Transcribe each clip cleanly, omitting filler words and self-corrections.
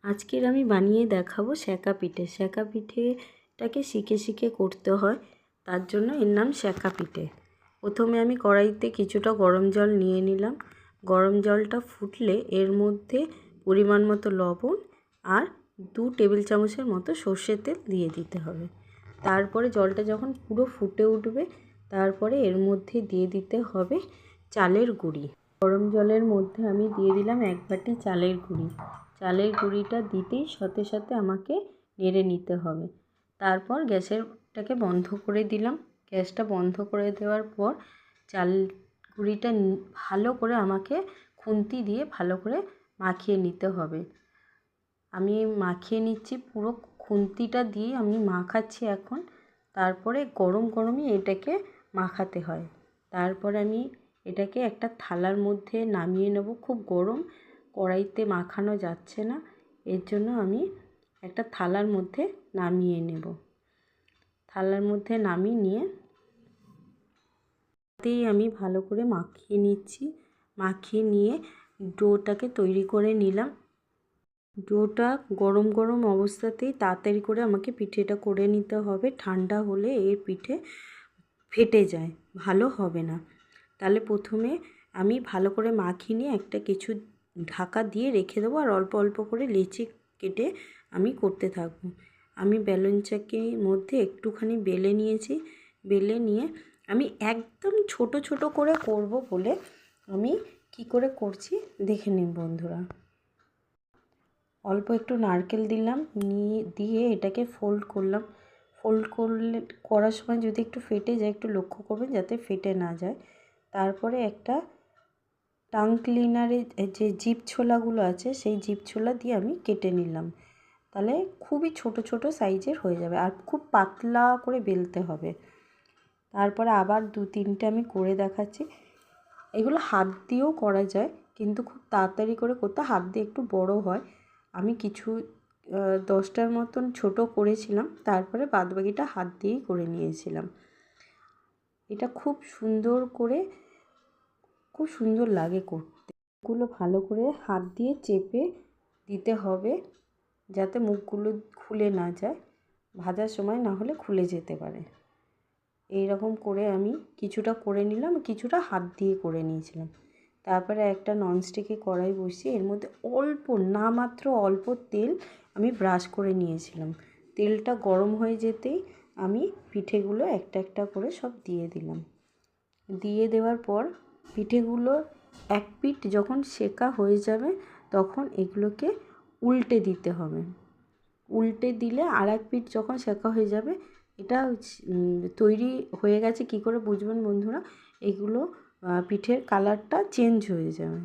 আজকের আমি বানিয়ে দেখাবো সেঁকা পিঠে। সেঁকা পিঠেটাকে শিখে শিখে করতে হয়, তার জন্য এর নাম সেঁকা পিঠে। প্রথমে আমি কড়াইতে কিছুটা গরম জল নিয়ে নিলাম। গরম জলটা ফুটলে এর মধ্যে পরিমাণ মতো লবণ আর 2 টেবিল চামচের মতো সর্ষের তেল দিয়ে দিতে হবে। তারপরে জলটা যখন পুরো ফুটে উঠবে, তারপরে এর মধ্যে দিয়ে দিতে হবে চালের গুঁড়ি। গরম জলের মধ্যে আমি দিয়ে দিলাম 1 বাটি চালের গুঁড়ি। চালের গুঁড়িটা দিতেই সাথে সাথে আমাকে নেড়ে নিতে হবে। তারপর গ্যাসটাকে বন্ধ করে দিলাম। গ্যাসটা বন্ধ করে দেওয়ার পর চাল গুঁড়িটা ভালো করে আমাকে খুন্তি দিয়ে ভালো করে মাখিয়ে নিতে হবে। আমি মাখিয়ে নিচ্ছি, পুরো খুন্তিটা দিয়ে আমি মাখাচ্ছি এখন। তারপরে গরম গরমই এটাকে মাখাতে হয়। তারপর আমি এটাকে একটা থালার মধ্যে নামিয়ে নেব। খুব গরম, কড়াইতে মাখানো যাচ্ছে না, এর জন্য আমি একটা থালার মধ্যে নামিয়ে নেব। থালার মধ্যে নামিয়ে নিয়ে তাতেই আমি ভালো করে মাখিয়ে নিচ্ছি। মাখিয়ে নিয়ে ডোটাকে তৈরি করে নিলাম। ডোটা গরম গরম অবস্থাতেই তাড়াতাড়ি করে আমাকে পিঠেটা করে নিতে হবে। ঠান্ডা হলে এর পিঠে ফেটে যায়, ভালো হবে না। তাহলে প্রথমে আমি ভালো করে মাখিয়ে নিয়ে একটা কিছু ঢাকা দিয়ে রেখে দেবো, আর অল্প অল্প করে লেচি কেটে আমি করতে থাকবো। আমি বেলুন চাকির মধ্যে একটুখানি বেলে নিয়েছি। বেলে নিয়ে আমি একদম ছোট ছোট করে করব বলে আমি কি করে করছি দেখে নিন বন্ধুরা। অল্প একটু নারকেল দিলাম, দিয়ে এটাকে ফোল্ড করলাম। ফোল্ড করার সময় যদি একটু ফেটে যায় একটু লক্ষ্য করবেন যাতে ফেটে না যায়। তারপরে একটা টাং ক্লিনারে যে জিভ ছোলাগুলো আছে সেই জিভ ছোলা দিয়ে আমি কেটে নিলাম। তাহলে খুবই ছোট ছোট সাইজের হয়ে যাবে, আর খুব পাতলা করে বেলতে হবে। তারপরে আবার 2-3টে আমি করে দেখাচ্ছি। এগুলো হাত দিয়েও করা যায়, কিন্তু খুব তাড়াতাড়ি করে করতে হাত দিয়ে একটু বড় হয়। আমি কিছু 10টার মতন ছোট করেছিলাম, তারপরে বাদবাকিটা হাত দিয়েই করে নিয়েছিলাম। এটা খুব সুন্দর লাগে করতে। মুখগুলো ভালো করে হাত দিয়ে চেপে দিতে হবে যাতে মুখগুলো খুলে না যায়, ভাজার সময় না হলে খুলে যেতে পারে। এই রকম করে আমি কিছুটা করে নিলাম, কিছুটা হাত দিয়ে করে নিয়েছিলাম। তারপরে একটা ননস্টিকের কড়াই বসিয়ে এর মধ্যে নামাত্র অল্প তেল আমি ব্রাশ করে নিয়েছিলাম। তেলটা গরম হয়ে যেতেই আমি পিঠেগুলো একটা একটা করে সব দিয়ে দিলাম। দিয়ে দেওয়ার পর পিঠেগুলো এক পিঠ যখন সেকা হয়ে যাবে তখন এগুলোকে উল্টে দিতে হবে। উল্টে দিলে আর এক পিঠ যখন সেকা হয়ে যাবে, এটা তৈরি হয়ে গেছে কি করে বুঝবেন বন্ধুরা, এগুলো পিঠের কালারটা চেঞ্জ হয়ে যাবে,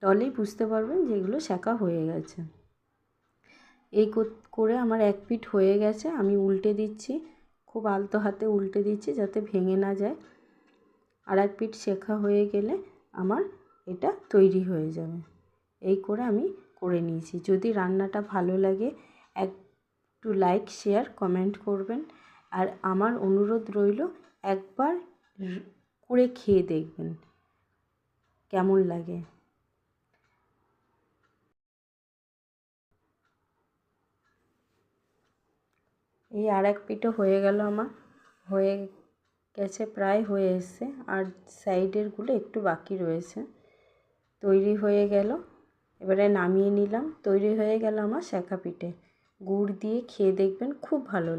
তাহলেই বুঝতে পারবেন যে এগুলো সেকা হয়ে গেছে। এই করে আমার এক পিঠ হয়ে গেছে, আমি উল্টে দিচ্ছি, খুব আলতো হাতে উল্টে দিচ্ছি যাতে ভেঙে না যায়। আর এক পিঠ সেকা হয়ে গেলে আমার এটা তৈরি হয়ে যাবে। এই করে আমি করে নিয়েছি। যদি রান্নাটা ভালো লাগে একটু লাইক, শেয়ার, কমেন্ট করবেন। আর আমার অনুরোধ রইল একবার করে খেয়ে দেখবেন কেমন লাগে। এই আর এক পিঠও হয়ে গেল আমার, হয়ে গেছে, প্রায় হয়ে এসছে, আর সাইডেরগুলো একটু বাকি রয়েছে। তৈরি হয়ে গেল, এবারে নামিয়ে নিলাম। তৈরি হয়ে গেল আমার সেঁকা পিঠে। গুড় দিয়ে খেয়ে দেখবেন, খুব ভালো।